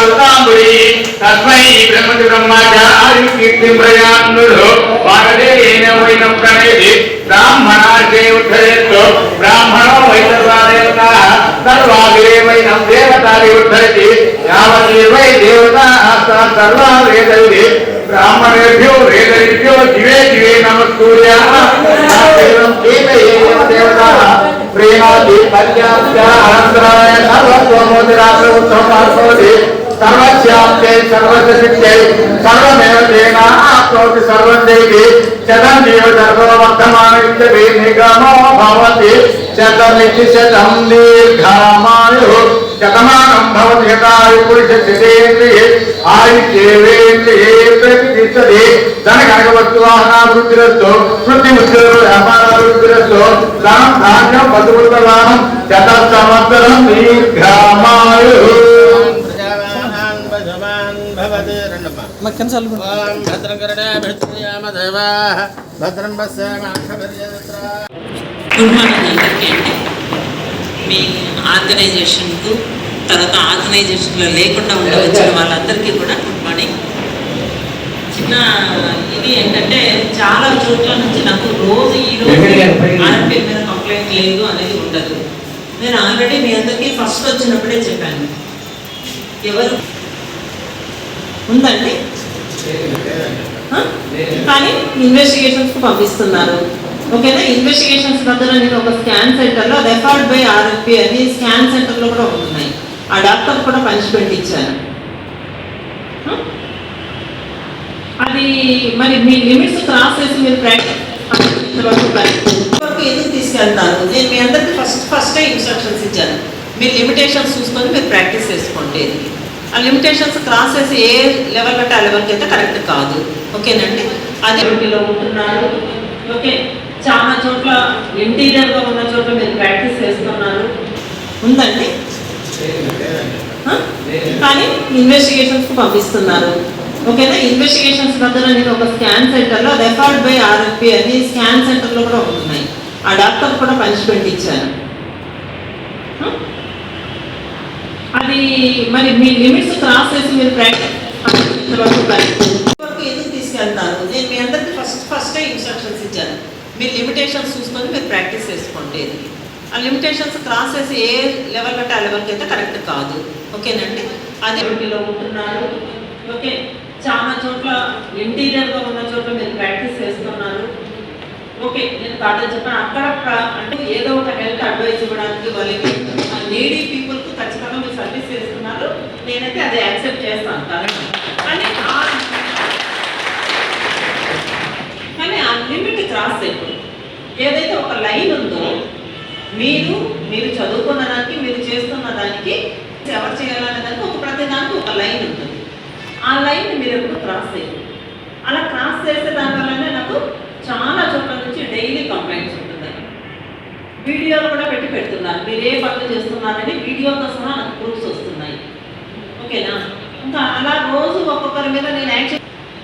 దేవతాంబుడి తస్మై బ్రహ్మతి బ్రహ్మచారి కీర్తిం ప్రయాన్నుడు వాగదేన వైన ప్రణేది బ్రాహ్మణాశే ఉద్ధరేత్తు బ్రాహ్మణో వైసర్వాదేవతా సర్వాగ్రేవైనం దేవతాది ఉద్ధరతి యావతీర్వై దేవతా సర్వా వేదైది బ్రాహ్మణేభ్యో వేదైభ్యో దివే దివే నమస్కూర్యాః దేవతాః ప్రేమాది పర్యాప్తాయ సర్వస్వమోదిరాత్రోత్తమార్పవతి సర్వస్యాప్తే సర్వసిద్ధై సర్వమేవ తేనాప్నోతి సర్వం దేవి శతం జీవ సర్వవర్ధమానమిత్యవే నిగమో భవతి శతమితి శతం దీర్ఘమాయుః శతమానం భవతి శతాయు పురుషశతేంద్రియే ఆయుష్యేవేంద్రియే ప్రతిష్టతే ధన కనక వస్తువాహనాభివృద్ధిరస్తు వృత్తిముద్ధిరస్తు వ్యాపారాభివృద్ధిరస్తు ధనం ధాన్యం పశుపుత్రవాహనం శత సంవత్సరం దీర్ఘమాయుః మీ ఆర్గనైజేషన్కు తర్వాత ఆర్గనైజేషన్లో లేకుండా ఉండవచ్చిన వాళ్ళందరికీ కూడా గుడ్ మార్నింగ్. చిన్న ఇది ఏంటంటే చాలా చోట్ల నుంచి నాకు రోజు ఈరోజు ఆర్ఎంపీ మీద కంప్లైంట్ లేదు అనేది ఉండదు. నేను ఆల్రెడీ మీ అందరికీ ఫస్ట్ వచ్చినప్పుడే చెప్పాను. ఎవరు ఉందండి కానీ ఇన్వెస్టిగేషన్స్కి పంపిస్తున్నారు. ఓకేనా? ఇన్వెస్టిగేషన్స్ దగ్గర నేను ఒక స్కాన్ సెంటర్లో రెఫర్డ్ బై ఆర్ఎంపీ అని స్కాన్ సెంటర్లో కూడా ఉంటున్నాయి. ఆ డాక్టర్ కూడా పనిష్మెంట్ ఇచ్చాను. అది మరి మీ లిమిట్స్ క్రాస్ చేసి మీరు ప్రాక్టీస్ వరకు ఎందుకు తీసుకెళ్తారు? నేను మీ అందరికీ ఫస్టే ఇన్స్ట్రక్షన్స్ ఇచ్చాను. మీరు లిమిటేషన్స్ చూసుకొని మీరు ప్రాక్టీస్ చేసుకోండి. ఆ లిమిటేషన్స్ క్రాస్ చేసి ఏ లెవెల్ అంటే ఆ లెవెల్కి అయితే కరెక్ట్ కాదు. ఓకేనండి? అదే డ్యూటీలో ఉంటున్నారు. ఓకే, చాలా చోట్ల ఇంటీరియర్గా ఉన్న చోట్ల మీరు ప్రాక్టీస్ చేస్తున్నారు. ఉందండి కానీ ఇన్వెస్టిగేషన్స్కి పంపిస్తున్నారు. ఓకేనా? ఇన్వెస్టిగేషన్స్ దగ్గర నేను ఒక స్కాన్ సెంటర్లో రెఫర్డ్ బై ఆర్ఎంపీ అని స్కాన్ సెంటర్లో కూడా ఉంటున్నాయి. ఆ డాక్టర్ కూడా పనిష్మెంట్ ఇచ్చాను. అది మరి మీ లిమిట్స్ క్రాస్ చేసి మీరు ప్రాక్టీస్ వరకు ఎందుకు తీసుకెళ్తారు? నేను మీ అందరికీ ఫస్టే ఇన్స్ట్రక్షన్స్ ఇచ్చాను. మీరు లిమిటేషన్స్ చూసుకొని మీరు ప్రాక్టీస్ చేసుకోండి. ఆ లిమిటేషన్స్ క్రాస్ చేసి ఏ లెవెల్ అంటే ఆ లెవెల్కి అయితే కరెక్ట్ కాదు. ఓకేనండి? అదే డ్యూటీలో ఉంటున్నారు. ఓకే, చాలా చోట్ల ఇంటీరియర్గా ఉన్న చోట్ల మీరు ప్రాక్టీస్ చేస్తున్నారు. ఓకే, నేను కాదని చెప్పాను. అక్కడ అంటే ఏదో ఒక హెల్త్ అడ్వైస్ ఇవ్వడానికి వాళ్ళకి నీడీ పీపుల్కు ఖచ్చితంగా మీరు సర్వీస్ చేస్తున్నారు. నేనైతే అది యాక్సెప్ట్ చేస్తాను. కానీ ఆ లిమిట్ క్రాస్ అయిపోయింది. ఏదైతే ఒక లైన్ ఉందో మీరు చదువుకున్న దానికి మీరు చేస్తున్న దానికి ఎవరు చేయాలనే దానికి ఒక ప్రతి దానికి ఒక లైన్ ఉంటుంది. ఆ లైన్ మీరు ఎప్పుడు క్రాస్ అయిపోయింది. అలా క్రాస్ చేస్తే దానివల్లనే నాకు చాలా చోట్ల నుంచి డైలీ కంప్లైంట్స్ ఉంటున్నాయి. వీడియోలు కూడా పెడుతున్నారు. మీరు ఏ పనులు చేస్తున్నారని వీడియోతో సహా నాకు ప్రూఫ్స్ వస్తున్నాయి. ఓకేనా? ఇంకా అలా రోజు ఒక్కొక్కరి మీద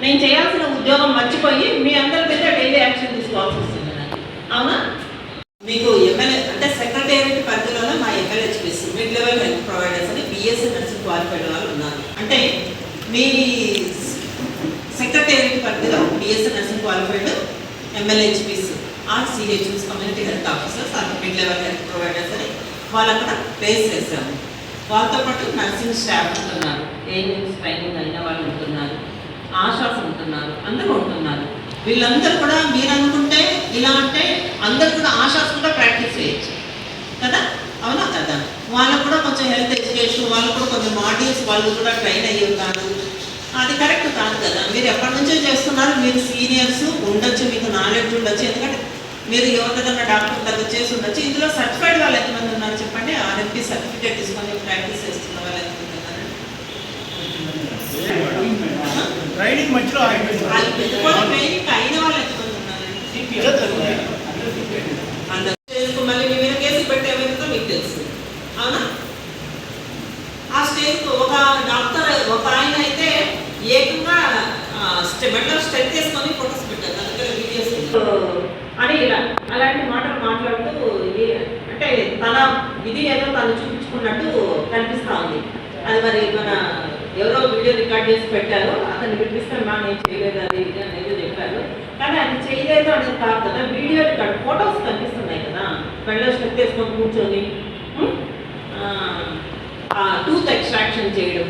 నేను చేయాల్సిన ఉద్యోగం మర్చిపోయి మీ అందరి మీద డైలీ యాక్షన్ తీసుకోవాల్సి వస్తుంది. అవునా? మీకు ఎమ్మెల్యే అంటే సెక్రటేరియట్ పరిధిలోనే మా MLHPs mid level health providers అని బిఎస్సీ నర్సింగ్ క్వాలిఫైడ్ వాళ్ళు ఉన్నారు. అంటే మీ సెక్రటేరియట్ పరిధిలో BSc nursing qualified MLHPs or CHS community health officers or mid level health providers అని వాళ్ళక్కడ ప్లేస్ చేశాము. వాళ్ళతో పాటు నర్సింగ్ స్టాఫ్ ఉంటున్నారు, ఏఎన్ఎంస్ ట్రైనింగ్ అయిన వాళ్ళు ఉంటున్నారు, ఆశాస్ ఉంటున్నారు, అందరూ ఉంటున్నారు. వీళ్ళందరూ కూడా మీరు అనుకుంటే ఇలా అంటే అందరూ కూడా ఆశాస్ కూడా ప్రాక్టీస్ చేయొచ్చు కదా? అవునా కదా? వాళ్ళకు కూడా కొంచెం హెల్త్ ఎడ్యుకేషన్, వాళ్ళు కూడా కొంచెం మాడ్యూల్స్ వాళ్ళు కూడా ట్రైన్ అయ్యి ఉన్నారు. అది కరెక్ట్ కాదు కదా? మీరు ఎప్పటి నుంచో చేస్తున్నారు. మీరు సీనియర్స్ ఉండొచ్చు, మీకు నాలెడ్జ్ ఉండొచ్చు. ఎందుకంటే మీరు ఎవరికైనా డాక్టర్ దగ్గర చేసి ఉండొచ్చు. ఇందులో సర్టిఫైడ్ వాళ్ళు ఎంతమంది ఉన్నారు చెప్పండి? ఆర్ఎంపీ సర్టిఫికేట్ తీసుకొని ప్రాక్టీస్ చేస్తున్న వాళ్ళు ఎంతమంది ఉన్నారు? ట్రైనింగ్ మధ్యలో ట్రైనింగ్ అయిన వాళ్ళు ఎంతమంది ఉన్నారు? మళ్ళీ మీ మీద కేసు పెట్టే విధంగా మీకు తెలుసు. అవునా? ఆ స్టేజ్కు ఒక డాక్టర్ ఒక ఆయన అయితే ఏకంగా మెడలో స్ట్రెక్ చేసుకొని ఫొటోస్ పెట్టారు. నా దగ్గర వీడియోస్ అని ఇలా అలాంటి మాటలు మాట్లాడుతూ ఇది అంటే తన ఇది ఏదో తను చూపించుకున్నట్టు కనిపిస్తూ ఉంది. అది మరి మన ఎవరో వీడియో రికార్డ్ చేసి పెట్టారు, అతను పిలిపిస్తే మా నేను చేయలేదు అది ఇది అనేది చెప్పారు. కానీ అది చేయలేదు అనేది కాదు కదా, వీడియో రికార్డ్ ఫొటోస్ కనిపిస్తున్నాయి కదా, మెడలో స్టెప్ వేసుకొని కూర్చొని టూత్ ఎక్స్ట్రాక్షన్ చేయడం,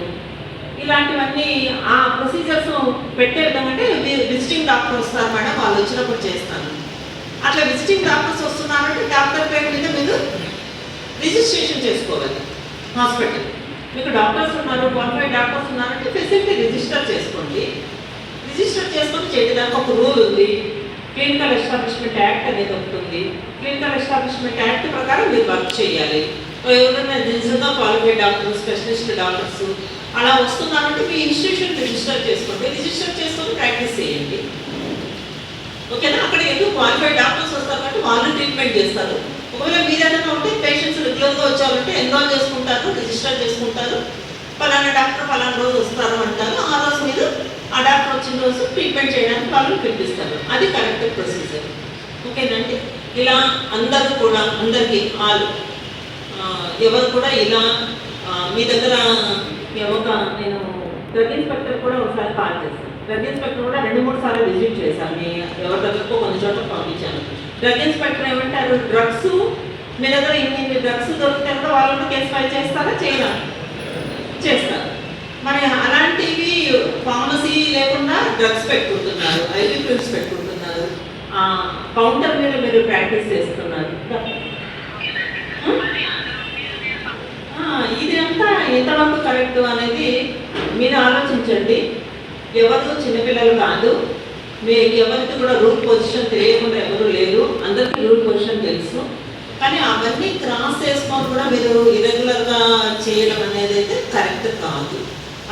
ఇలాంటివన్నీ ఆ ప్రొసీజర్స్ పెట్టే విధంగా అంటే విజిటింగ్ డాక్టర్ వస్తారు మేడం, వాళ్ళు వచ్చినప్పుడు చేస్తాను. అట్లా విజిటింగ్ డాక్టర్స్ వస్తున్నారంటే డాక్టర్ పేరు మీద మీరు రిజిస్ట్రేషన్ చేసుకోవాలి హాస్పిటల్. మీకు డాక్టర్స్ ఉన్నారు, క్వాలిఫైడ్ డాక్టర్స్ ఉన్నారంటే ఫెసిలిటీ రిజిస్టర్ చేసుకోండి. రిజిస్టర్ చేసుకొని చేయడానికి ఒక రూల్ ఉంది, క్లినికల్ ఎస్టాబ్లిష్మెంట్ యాక్ట్ అనేది ఒకటి ఉంది. క్లినికల్ ఎస్టాబ్లిష్మెంట్ యాక్ట్ ప్రకారం మీరు వర్క్ చేయాలి. ఎవరైనా నిజంగా క్వాలిఫైడ్ డాక్టర్స్, స్పెషలిస్ట్ డాక్టర్స్ అలా వస్తున్నారంటే మీ ఇన్స్టిట్యూషన్ రిజిస్టర్ చేసుకోండి. రిజిస్టర్ చేసుకొని ప్రాక్టీస్ చేయండి. ఓకేనా? అక్కడ ఎందుకు క్వాలిఫైడ్ డాక్టర్స్ వస్తారు కాబట్టి వాళ్ళు ట్రీట్మెంట్ చేస్తారు. ఒకవేళ మీరు ఏదైనా ఉంటే పేషెంట్స్ రెగ్యులర్గా వచ్చారంటే ఎన్రోల్ చేసుకుంటారు, రిజిస్టర్ చేసుకుంటారు. పలానా డాక్టర్ పలానా రోజు వస్తారు అంటారు, ఆ రోజు మీరు ఆ డాక్టర్ వచ్చిన రోజు ట్రీట్మెంట్ చేయడానికి వాళ్ళు పిలిపిస్తారు. అది కరెక్ట్ ప్రొసీజర్. ఓకేనండి? ఇలా అందరూ కూడా అందరికీ ఎవరు కూడా ఇలా మీ దగ్గర ఒక నేను డ్రగ్ ఇన్స్పెక్టర్ కూడా ఒకసారి కాల్ చేశాను. డ్రగ్ ఇన్స్పెక్టర్ కూడా 2-3 సార్లు విజిట్ చేశాను. మీ ఎవరి దగ్గరకు కొన్ని చోట్ల పంపించాను. డ్రగ్ ఇన్స్పెక్టర్ ఏమంటారు, డ్రగ్స్ మీ దగ్గర ఇన్ని డ్రగ్స్ దొరికితే కూడా వాళ్ళు కేసు ఫైల్ చేస్తారా? చేస్తారు. మరి అలాంటివి ఫార్మసీ లేకుండా డ్రగ్స్ పెట్టుకుంటున్నారు, ఐవీ పిల్స్ పెట్టుకుంటున్నారు, కౌంటర్ మీద మీరు ప్రాక్టీస్ చేస్తున్నారు. ఇది అంతా ఎంతవరకు కరెక్ట్ అనేది మీరు ఆలోచించండి. ఎవరు చిన్నపిల్లలు కాదు, మీకు ఎవరికి కూడా రూల్ పొజిషన్ తెలియకుండా ఎవరు లేరు, అందరికీ రూల్ పొజిషన్ తెలుసు. కానీ అవన్నీ క్రాస్ చేసుకొని కూడా మీరు ఇరెగ్యులర్గా చేయడం అనేది అయితే కరెక్ట్ కాదు.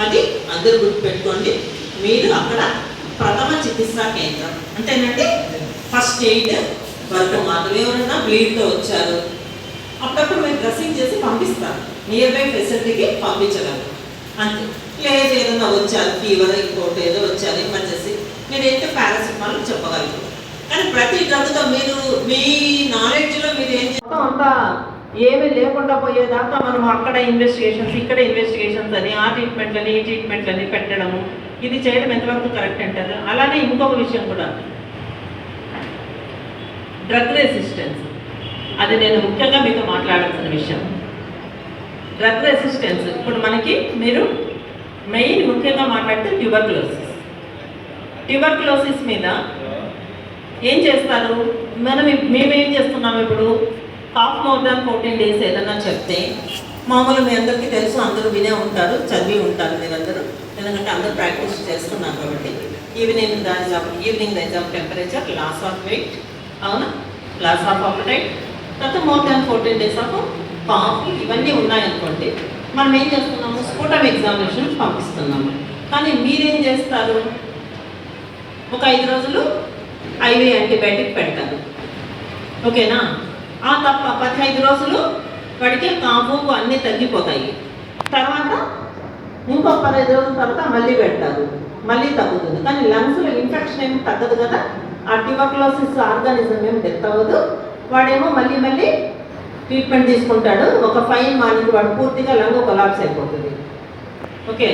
అది అందరూ గుర్తుపెట్టుకోండి. మీరు అక్కడ ప్రథమ చికిత్సా కేంద్రం అంతేనండి, ఫస్ట్ ఎయిడ్ వరకు మాత్రం. ఎవరైనా బ్లీడ్తో వచ్చారు అప్పుడప్పుడు మీరు డ్రెస్సింగ్ చేసి పంపిస్తారు, నియర్ బై ఫెసిలిటీకి పంపించగలరు అంతే. లేదు ఏదైనా వచ్చారు, ఫీవర్ ఇంకోటి ఏదో వచ్చారు ఎమర్జెన్సీ, మీరైతే పారాసిటమాల్ చెప్పగలరు. కానీ ప్రతి డ్రగ్తో మీరు మీ నాలెడ్జ్లో మీరు ఏం చేస్తాం అంతా ఏమీ లేకుండా పోయేదాకా మనం అక్కడ ఇన్వెస్టిగేషన్స్ ఇక్కడ ఇన్వెస్టిగేషన్స్ అని ఆ ట్రీట్మెంట్లని ఈ ట్రీట్మెంట్లని పెట్టడము, ఇది చేయడం ఎంతవరకు కరెక్ట్ అంటారు. అలానే ఇంకొక విషయం కూడా డ్రగ్ రెసిస్టెన్స్, అది నేను ముఖ్యంగా మీతో మాట్లాడాల్సిన విషయం. డ్రగ్ రెసిస్టెన్స్ ఇప్పుడు మనకి మీరు మెయిన్ ముఖ్యంగా మాట్లాడితే ట్యూబర్క్యులోసిస్ మీద ఏం చేస్తారు, మేమేం చేస్తున్నాం ఇప్పుడు కాఫ్ మోర్ దాన్ 14 days ఏదన్నా చెప్తే మామూలు మీ అందరికీ తెలుసు, అందరూ వినే ఉంటారు, చదివి ఉంటారు మీరందరూ, ఎందుకంటే అందరూ ప్రాక్టీస్ చేస్తున్నారు కాబట్టి. Evening rise of temperature, loss of weight, అవునా, లాస్ ఆఫ్ అపటైట్, తర్వాత more than 14 days of cough, ఇవన్నీ ఉన్నాయనుకోండి. మనం ఏం చేస్తున్నాము, స్ఫోటం ఎగ్జామినేషన్ పంపిస్తున్నాము. కానీ మీరేం చేస్తారు, ఒక 5 రోజులు ఐవీ యాంటీబయాటిక్ పెడతారు, ఓకేనా. ఆ తప్ప 15 రోజులు వాడికి కాపు అన్నీ తగ్గిపోతాయి. తర్వాత ఇంకో 15 రోజుల తర్వాత మళ్ళీ పెడతారు, మళ్ళీ తగ్గుతుంది. కానీ లంగ్స్లో ఇన్ఫెక్షన్ ఏమి తగ్గదు కదా, ఆ ట్యూబర్క్యులోసిస్ ఆర్గానిజం ఏమి డెత్ అవ్వదు. వాడేమో మళ్ళీ ట్రీట్మెంట్ తీసుకుంటాడు. ఒక 5 months వాడు పూర్తిగా లంగ్ కొలాప్స్ అయిపోతుంది. ఓకే,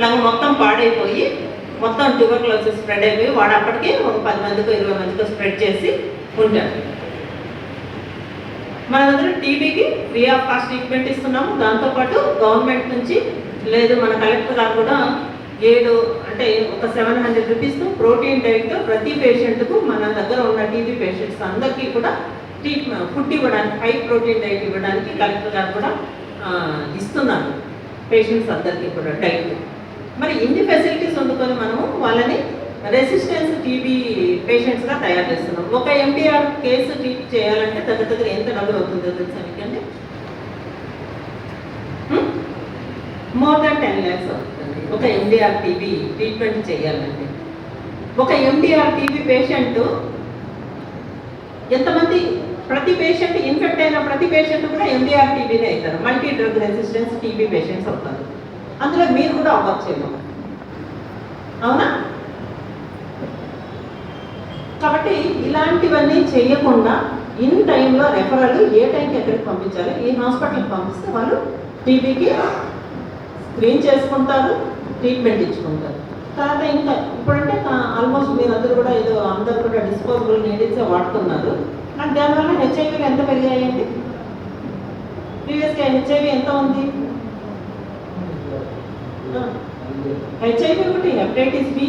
లంగ్ మొత్తం పాడైపోయి మొత్తం ట్యూబర్క్యులోసిస్ స్ప్రెడ్ అయిపోయి వాడు అప్పటికే ఒక 10 మందికో 20 మందికో స్ప్రెడ్ చేసి ఉంటాడు. మన దగ్గర టీబీకి ఫ్రీ ఆఫ్ కాస్ట్ ట్రీట్మెంట్ ఇస్తున్నాము. దాంతోపాటు గవర్నమెంట్ నుంచి లేదు, మన కలెక్టర్ గారు కూడా 7 అంటే ఒక 700 రూపీస్తో ప్రోటీన్ డైట్తో ప్రతి పేషెంట్కు మన దగ్గర ఉన్న టీబీ పేషెంట్స్ అందరికీ కూడా ఫుడ్ ఇవ్వడానికి, హై ప్రోటీన్ డైట్ ఇవ్వడానికి కలెక్టర్ గారు కూడా ఇస్తున్నారు పేషెంట్స్ అందరికీ కూడా డైట్. మరి ఇన్ని ఫెసిలిటీస్ అందుకొని మనము వాళ్ళని రెసిస్టెన్స్ టీబీ పేషెంట్స్గా తయారు చేస్తున్నాం. ఒక ఎండిఆర్ కేసు ట్రీట్ చేయాలంటే దగ్గర ఎంత డబ్బులు అవుతుందో తెలుసా మీకండి? మోర్ దాన్ 10 lakhs అవుతుంది ఒక ఎండిఆర్ టీబీ ట్రీట్మెంట్ చేయాలంటే. ఒక ఎండిఆర్ టీబీ పేషెంట్ ఎంతమంది, ప్రతి పేషెంట్ ఇన్ఫెక్ట్ అయిన ప్రతి పేషెంట్ కూడా ఎండిఆర్ టీబీనే అవుతారు, multi drug resistance TB patients అవుతారు. అందులో మీరు కూడా అవ్వచ్చేమో, అవునా? కాబట్టి ఇలాంటివన్నీ చేయకుండా ఇన్ టైంలో రెఫరల్ ఏ టైంకి ఎక్కడికి పంపించాలి, ఈ హాస్పిటల్కి పంపిస్తే వాళ్ళు టీబీకి క్లీన్ చేసుకుంటారు, ట్రీట్మెంట్ ఇచ్చుకుంటారు. తర్వాత ఇంకా ఇప్పుడంటే ఆల్మోస్ట్ మీరందరూ కూడా ఏదో అందరూ కూడా డిస్పోజబుల్ నీడిల్సే వాడుతున్నారు. నాకు దానివల్ల హెచ్ఐవీలు ఎంత పెరిగాయండి? ప్రీవియస్గా హెచ్ఐవి ఎంత ఉంది? హెచ్ఐవి ఒకటి, హెపటైటిస్ బి,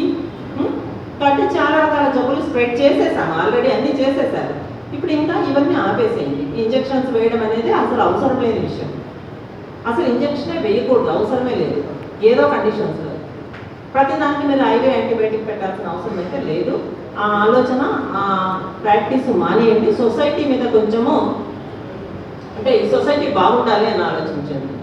కాబట్టి చాలా రకాల జబ్బులు స్ప్రెడ్ చేసేసాము ఆల్రెడీ, అన్నీ చేసేసారు. ఇప్పుడు ఇంకా ఇవన్నీ ఆపేసేయండి. ఇంజెక్షన్స్ వేయడం అనేది అసలు అవసరం లేని విషయం. అసలు ఇంజెక్షనే వేయకూడదు, అవసరమే లేదు. ఏదో కండిషన్స్లో ప్రతి దానికి మీరు ఐవీ యాంటీబయాటిక్ పెట్టాల్సిన అవసరం అయితే లేదు. ఆ ఆలోచన, ఆ ప్రాక్టీస్ మానేయండి. సొసైటీ మీద కొంచెము అంటే ఈ సొసైటీ బాగుండాలి అని ఆలోచించండి.